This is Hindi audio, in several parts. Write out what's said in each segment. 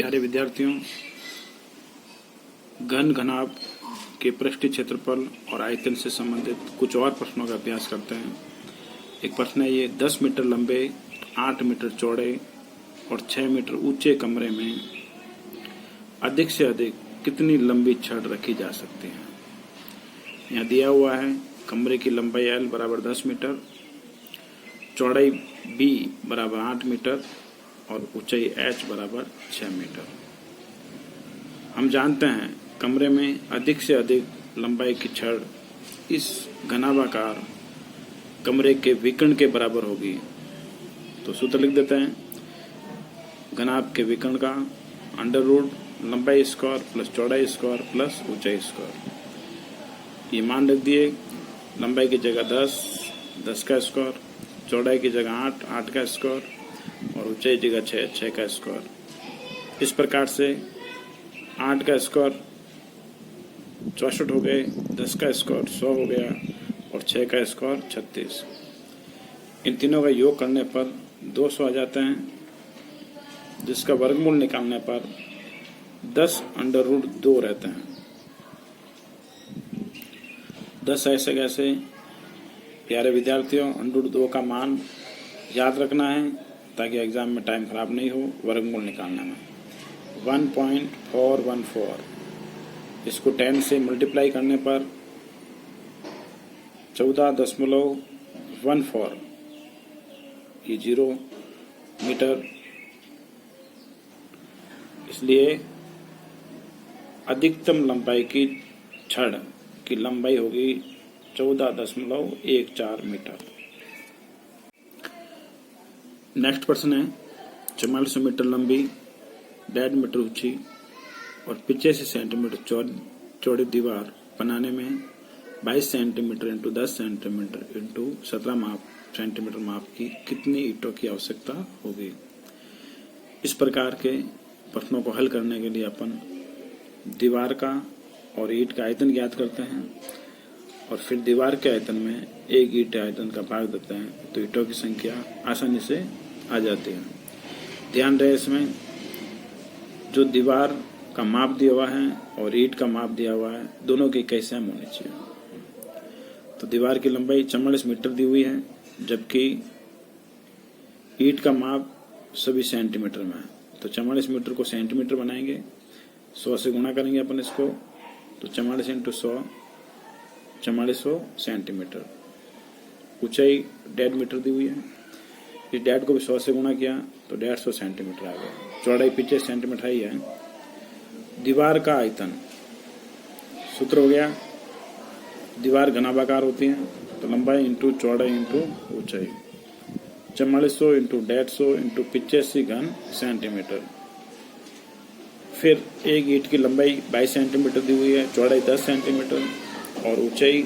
प्यारे विद्यार्थियों, घन घनाभ के पृष्ठीय क्षेत्रफल और आयतन से संबंधित कुछ और प्रश्नों का अभ्यास करते हैं। एक प्रश्न है ये, 10 मीटर लंबे, 8 मीटर चौड़े और 6 मीटर ऊंचे कमरे में अधिक से अधिक कितनी लंबी छड़ रखी जा सकती है। यहाँ दिया हुआ है कमरे की लंबाई L बराबर 10 मीटर, चौड़ाई B बराबर 8 मीटर और ऊंचाई H बराबर 6 मीटर। हम जानते हैं कमरे में अधिक से अधिक लंबाई की छड़ इस घनाभाकार कमरे के विकर्ण के बराबर होगी। तो सूत्र लिख देते हैं, घनाभ के विकर्ण का अंडर रूट लंबाई स्क्वायर प्लस चौड़ाई स्क्वायर प्लस ऊंचाई स्क्वायर। ये मान रख दिए, लंबाई की जगह 10, 10 का स्क्वायर, चौड़ाई की जगह 8, 8 का स्क्वायर और ऊंचाई जगह 6, 6 का स्क्वायर। इस प्रकार से 8 का स्क्वायर 64 हो गए, 10 का स्क्वायर 100 हो गया और 6 का स्क्वायर 36। इन तीनों का योग करने पर 200 आ जाते हैं, जिसका वर्गमूल निकालने पर 10 अंडर रूट 2 रहते हैं। 10 ऐसे कैसे? प्यारे विद्यार्थियों, अंडर रूट 2 का मान याद रखना है ताकि एग्जाम में टाइम खराब नहीं हो वर्गमूल निकालने में। 1.414, इसको 10 से मल्टीप्लाई करने पर 14.14, ये 0 मीटर। इसलिए अधिकतम लंबाई की छड़ की लंबाई होगी 14.14 मीटर। नेक्स्ट प्रश्न है, 4400 मीटर लंबी, 1.5 मीटर ऊंची और 85 सेंटीमीटर चौड़ी दीवार बनाने में 22 centimetre into 10 centimetre into 17 centimetre माप की कितनी ईंटों की आवश्यकता होगी। इस प्रकार के प्रश्नों को हल करने के लिए अपन दीवार का और ईंट का आयतन ज्ञात करते हैं और फिर दीवार के आयतन में एक ईंट आयतन का भाग देते हैं, तो ईंटों की संख्या आसानी से आ जाती है। ध्यान रहे, इसमें जो दीवार का माप दिया हुआ है और ईंट का माप दिया हुआ है, दोनों की इकाई सेम होनी चाहिए। तो दीवार की लंबाई 44 मीटर दी हुई है, जबकि ईंट का माप सभी सेंटीमीटर में है। तो 44 मीटर को सेंटीमीटर बनाएंगे, 100 से गुणा करेंगे अपन इसको, तो 44 इंटू 100, 4400 सेंटीमीटर। ऊंचाई 1.5 मीटर दी हुई है, इस 1.5 को भी 100 से गुणा किया तो 150 सेंटीमीटर आ गया। चौड़ाई 25 सेंटीमीटर ही है। दीवार का आयतन सूत्र हो गया, दीवार घनाभाकार होती है तो लंबाई इंटू चौड़ाई इंटू ऊंचाई, 4400 इंटू 150 इंटू 85 घन सेंटीमीटर। फिर एक ईंट की लंबाई 22 सेंटीमीटर दी हुई है, चौड़ाई 10 सेंटीमीटर और ऊंचाई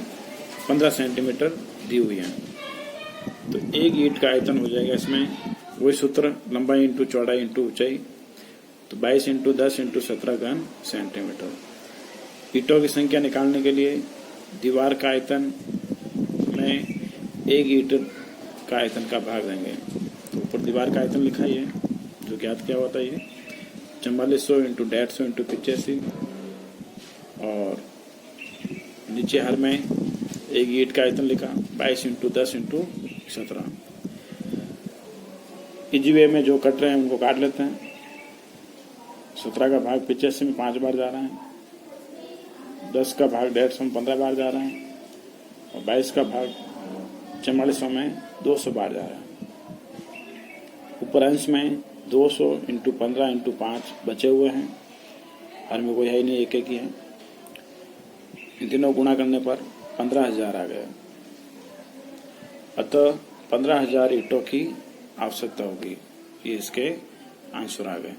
15 सेंटीमीटर दी हुई है। तो एक ईंट का आयतन हो जाएगा इसमें वही सूत्र, लंबाई इंटू चौड़ाई इंटू ऊंचाई, तो 22 इंटू 10 इंटू 17 घन सेंटीमीटर। ईंटों की संख्या निकालने के लिए दीवार का आयतन में एक ईंट का आयतन का भाग देंगे। तो ऊपर दीवार का आयतन लिखा ही है जो ज्ञात क्या होता है, ये 4400 इंटू 150 इंटू 85 और नीचे हर में एक ईंट का आयतन लिखा 22 इंटू 10 इंटू 17। इजी वे में जो कट रहे हैं उनको काट लेते हैं। 17 का भाग 85 में 5 बार जा रहा है, 10 का भाग 150 में 15 बार जा रहा है और 22 का भाग 4400 में 200 बार जा रहा है। ऊपर अंश में 200 इंटू 15 इंटू 5 बचे हुए हैं, हर में कोई है ही नहीं, एक एक ही है। इन तीनों गुणा करने पर 15,000 आ गया। अतः 15,000 ईंटों की आवश्यकता होगी। ये इसके आंसर आ गए।